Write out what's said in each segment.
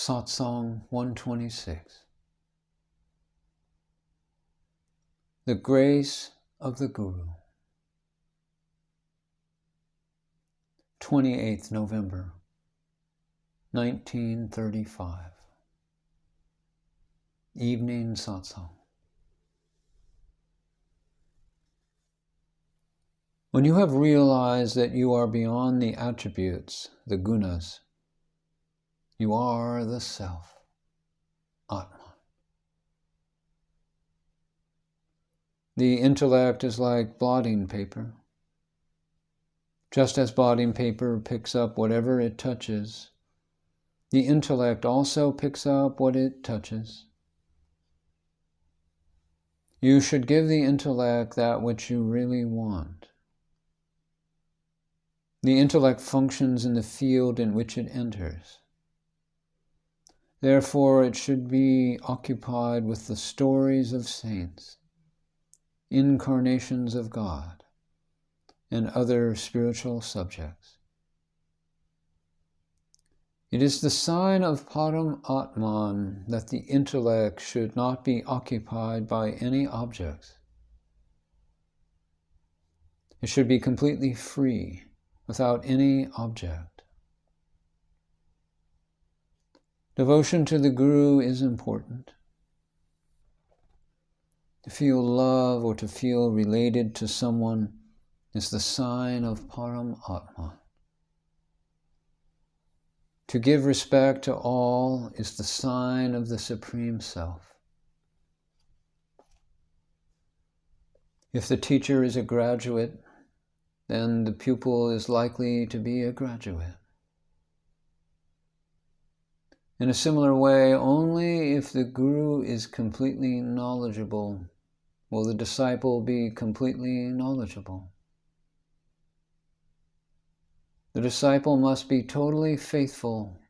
Satsang-126. The Grace of the Guru. 28th November, 1935. Evening Satsang. When you have realized that you are beyond the attributes, the gunas, you are the Self, Atman. The intellect is like blotting paper. Just as blotting paper picks up whatever it touches, the intellect also picks up what it touches. You should give the intellect that which you really want. The intellect functions in the field in which it enters. Therefore, it should be occupied with the stories of saints, incarnations of God, and other spiritual subjects. It is the sign of Param Atman that the intellect should not be occupied by any objects. It should be completely free, without any object. Devotion to the Guru is important. To feel love or to feel related to someone is the sign of Param Atman. To give respect to all is the sign of the Supreme Self. If the teacher is a graduate, then the pupil is likely to be a graduate. In a similar way, only if the Guru is completely knowledgeable will the disciple be completely knowledgeable. The disciple must be totally faithful,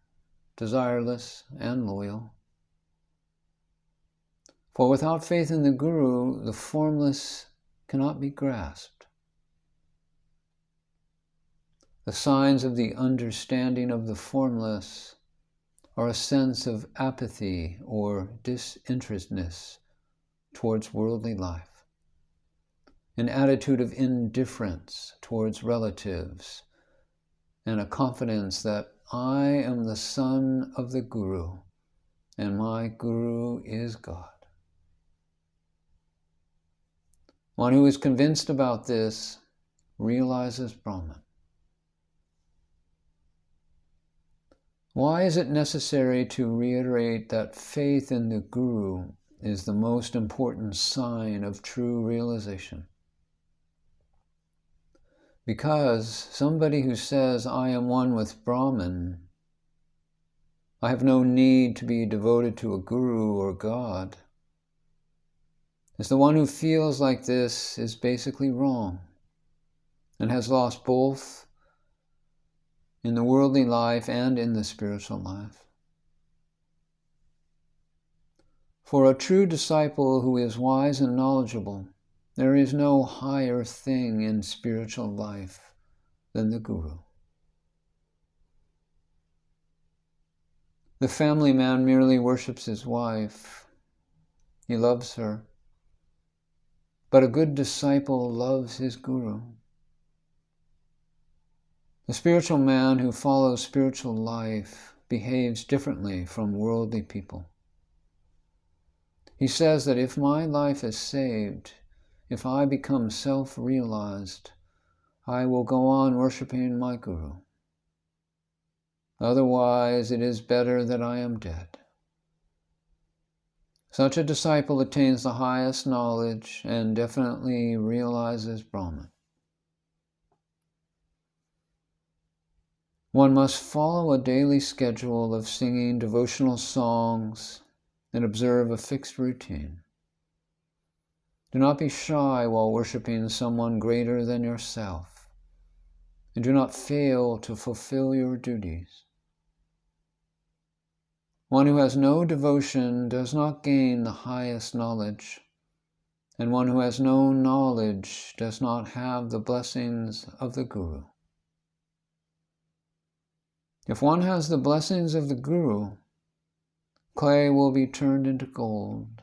desireless, and loyal. For without faith in the Guru, the formless cannot be grasped. The signs of the understanding of the formless are a sense of apathy or disinterestedness towards worldly life, an attitude of indifference towards relatives, and a confidence that I am the son of the Guru, and my Guru is God. One who is convinced about this realizes Brahman. Why is it necessary to reiterate that faith in the Guru is the most important sign of true realization? Because somebody who says, I am one with Brahman, I have no need to be devoted to a Guru or God, is the one who feels like this is basically wrong and has lost both in the worldly life and in the spiritual life. For a true disciple who is wise and knowledgeable, there is no higher thing in spiritual life than the Guru. The family man merely worships his wife. He loves her. But a good disciple loves his Guru. The spiritual man who follows spiritual life behaves differently from worldly people. He says that if my life is saved, if I become self-realized, I will go on worshipping my Guru. Otherwise, it is better that I am dead. Such a disciple attains the highest knowledge and definitely realizes Brahman. One must follow a daily schedule of singing devotional songs and observe a fixed routine. Do not be shy while worshipping someone greater than yourself, and do not fail to fulfill your duties. One who has no devotion does not gain the highest knowledge, and one who has no knowledge does not have the blessings of the Guru. If one has the blessings of the Guru, clay will be turned into gold.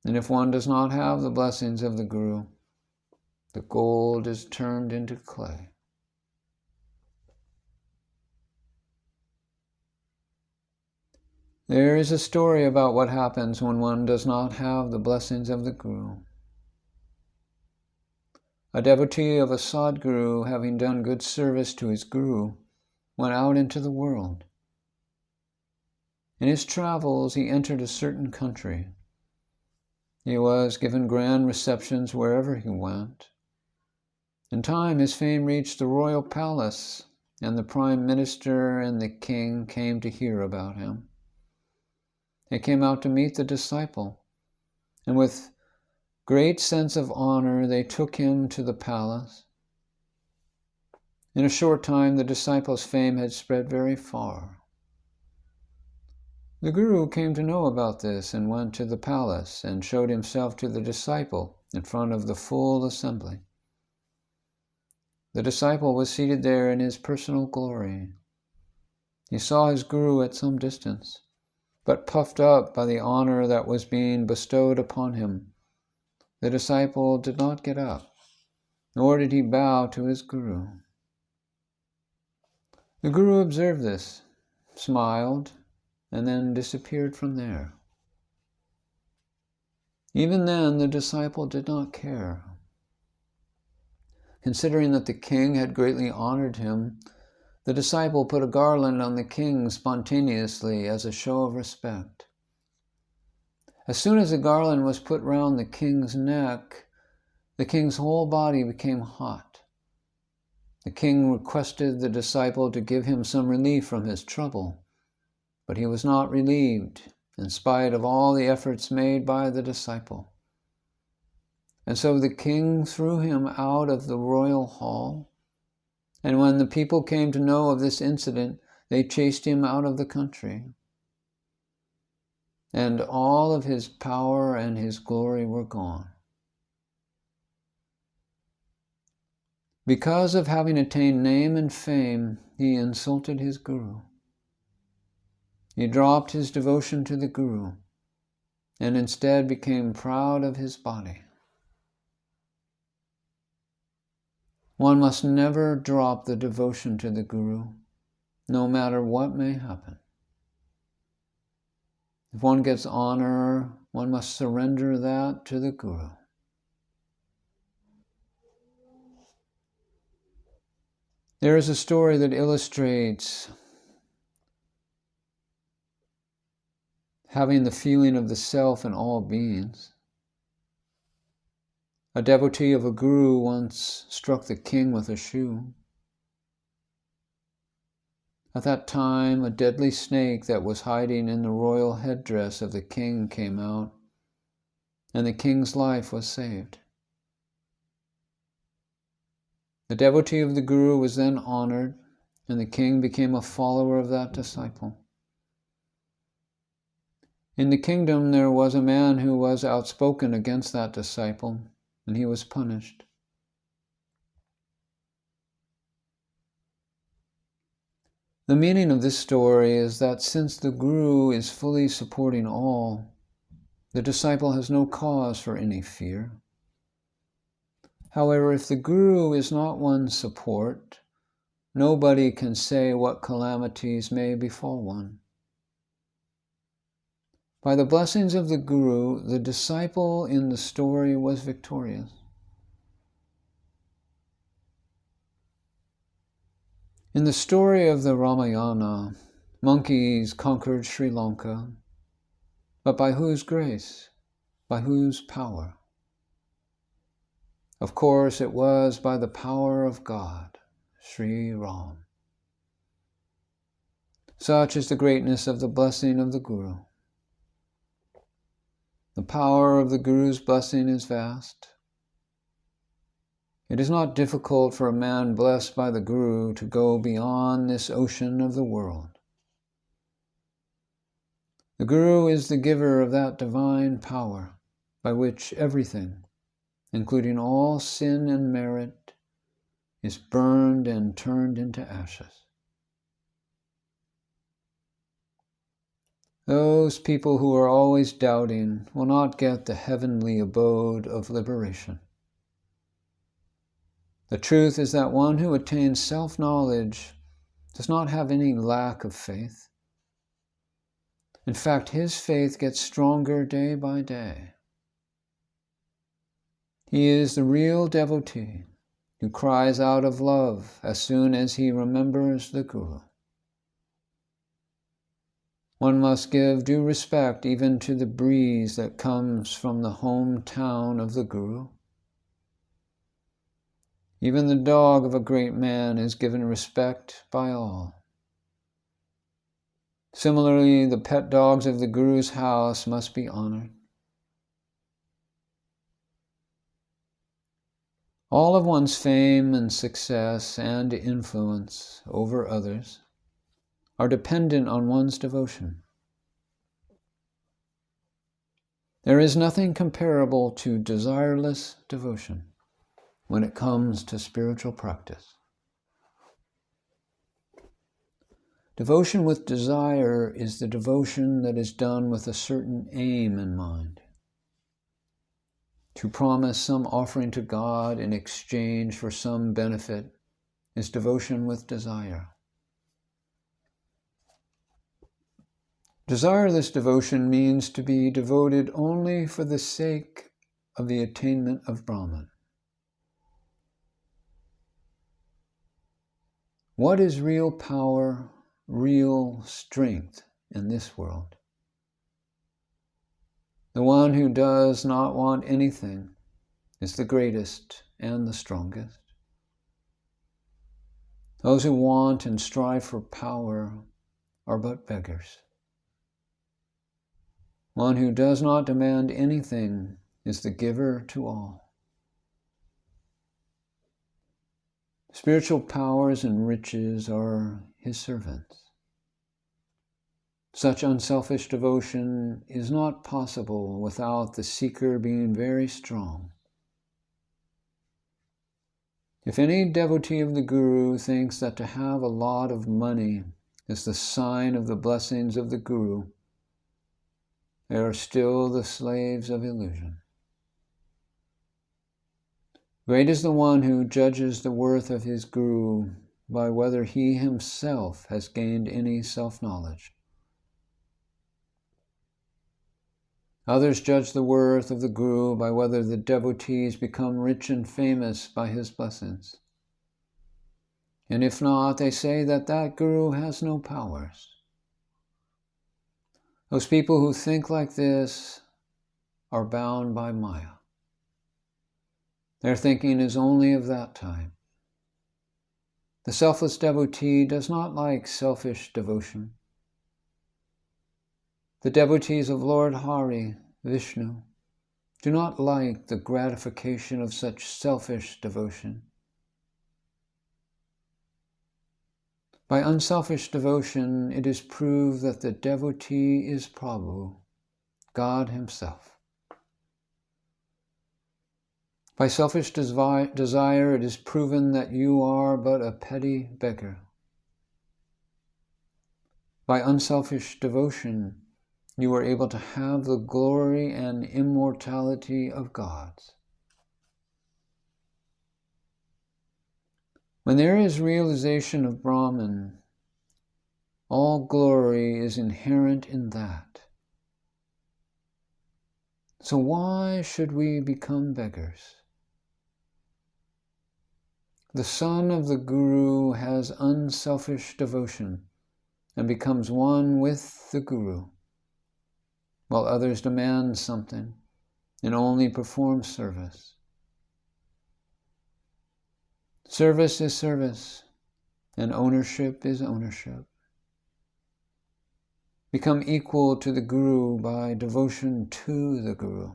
And if one does not have the blessings of the Guru, the gold is turned into clay. There is a story about what happens when one does not have the blessings of the Guru. A devotee of a Sadguru, having done good service to his Guru, went out into the world. In his travels, he entered a certain country. He was given grand receptions wherever he went. In time, his fame reached the royal palace, and the prime minister and the king came to hear about him. They came out to meet the disciple, and with great sense of honor, they took him to the palace. In a short time, the disciple's fame had spread very far. The Guru came to know about this and went to the palace and showed himself to the disciple in front of the full assembly. The disciple was seated there in his personal glory. He saw his Guru at some distance, but puffed up by the honor that was being bestowed upon him, the disciple did not get up, nor did he bow to his Guru. The Guru observed this, smiled, and then disappeared from there. Even then, the disciple did not care. Considering that the king had greatly honored him, the disciple put a garland on the king spontaneously as a show of respect. As soon as the garland was put round the king's neck, the king's whole body became hot. The king requested the disciple to give him some relief from his trouble, but he was not relieved, in spite of all the efforts made by the disciple. And so the king threw him out of the royal hall, and when the people came to know of this incident, they chased him out of the country. And all of his power and his glory were gone. Because of having attained name and fame, he insulted his Guru. He dropped his devotion to the Guru, and instead became proud of his body. One must never drop the devotion to the Guru, no matter what may happen. If one gets honor, one must surrender that to the Guru. There is a story that illustrates having the feeling of the self in all beings. A devotee of a Guru once struck the king with a shoe. At that time, a deadly snake that was hiding in the royal headdress of the king came out, and the king's life was saved. The devotee of the Guru was then honored, and the king became a follower of that disciple. In the kingdom, there was a man who was outspoken against that disciple, and he was punished. The meaning of this story is that since the Guru is fully supporting all, the disciple has no cause for any fear. However, if the Guru is not one's support, nobody can say what calamities may befall one. By the blessings of the Guru, the disciple in the story was victorious. In the story of the Ramayana, monkeys conquered Sri Lanka, but by whose grace? By whose power? Of course, it was by the power of God, Sri Ram. Such is the greatness of the blessing of the Guru. The power of the Guru's blessing is vast. It is not difficult for a man blessed by the Guru to go beyond this ocean of the world. The Guru is the giver of that divine power by which everything, including all sin and merit, is burned and turned into ashes. Those people who are always doubting will not get the heavenly abode of liberation. The truth is that one who attains self-knowledge does not have any lack of faith. In fact, his faith gets stronger day by day. He is the real devotee who cries out of love as soon as he remembers the Guru. One must give due respect even to the breeze that comes from the hometown of the Guru. Even the dog of a great man is given respect by all. Similarly, the pet dogs of the Guru's house must be honored. All of one's fame and success and influence over others are dependent on one's devotion. There is nothing comparable to desireless devotion when it comes to spiritual practice. Devotion with desire is the devotion that is done with a certain aim in mind. To promise some offering to God in exchange for some benefit is devotion with desire. Desireless devotion means to be devoted only for the sake of the attainment of Brahman. What is real power, real strength in this world? The one who does not want anything is the greatest and the strongest. Those who want and strive for power are but beggars. One who does not demand anything is the giver to all. Spiritual powers and riches are his servants. Such unselfish devotion is not possible without the seeker being very strong. If any devotee of the Guru thinks that to have a lot of money is the sign of the blessings of the Guru, they are still the slaves of illusion. Great is the one who judges the worth of his Guru by whether he himself has gained any self-knowledge. Others judge the worth of the Guru by whether the devotees become rich and famous by his blessings. And if not, they say that that Guru has no powers. Those people who think like this are bound by Maya. Their thinking is only of that time. The selfless devotee does not like selfish devotion. The devotees of Lord Hari, Vishnu, do not like the gratification of such selfish devotion. By unselfish devotion, it is proved that the devotee is Prabhu, God himself. By selfish desire, it is proven that you are but a petty beggar. By unselfish devotion, you are able to have the glory and immortality of gods. When there is realization of Brahman, all glory is inherent in that. So why should we become beggars? The son of the Guru has unselfish devotion and becomes one with the Guru, while others demand something and only perform service. Service is service, and ownership is ownership. Become equal to the Guru by devotion to the Guru,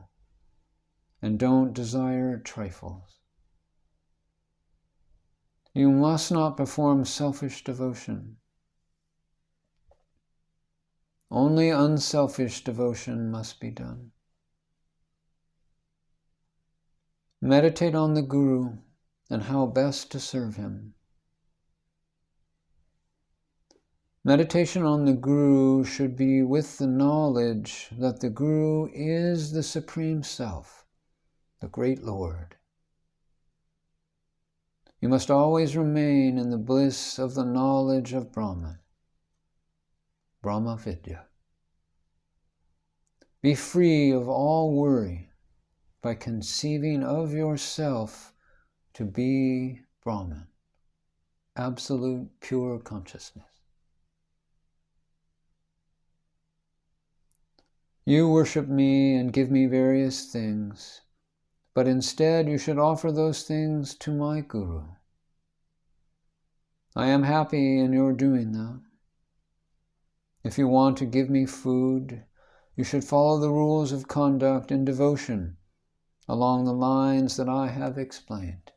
and don't desire trifles. You must not perform selfish devotion. Only unselfish devotion must be done. Meditate on the Guru and how best to serve him. Meditation on the Guru should be with the knowledge that the Guru is the Supreme Self, the Great Lord. You must always remain in the bliss of the knowledge of Brahman, Brahma Vidya. Be free of all worry by conceiving of yourself to be Brahman, absolute pure consciousness. You worship me and give me various things, but instead you should offer those things to my Guru. I am happy in your doing that. If you want to give me food, you should follow the rules of conduct and devotion along the lines that I have explained.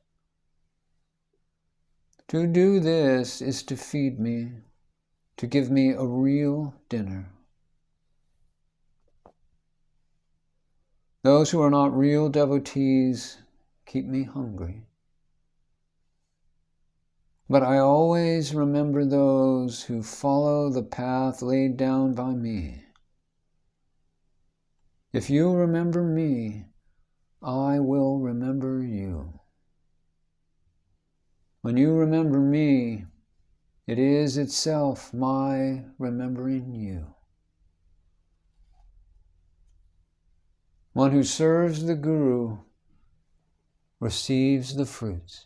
To do this is to feed me, to give me a real dinner. Those who are not real devotees keep me hungry. But I always remember those who follow the path laid down by me. If you remember me, I will remember you. When you remember me, it is itself my remembering you. One who serves the Guru receives the fruits.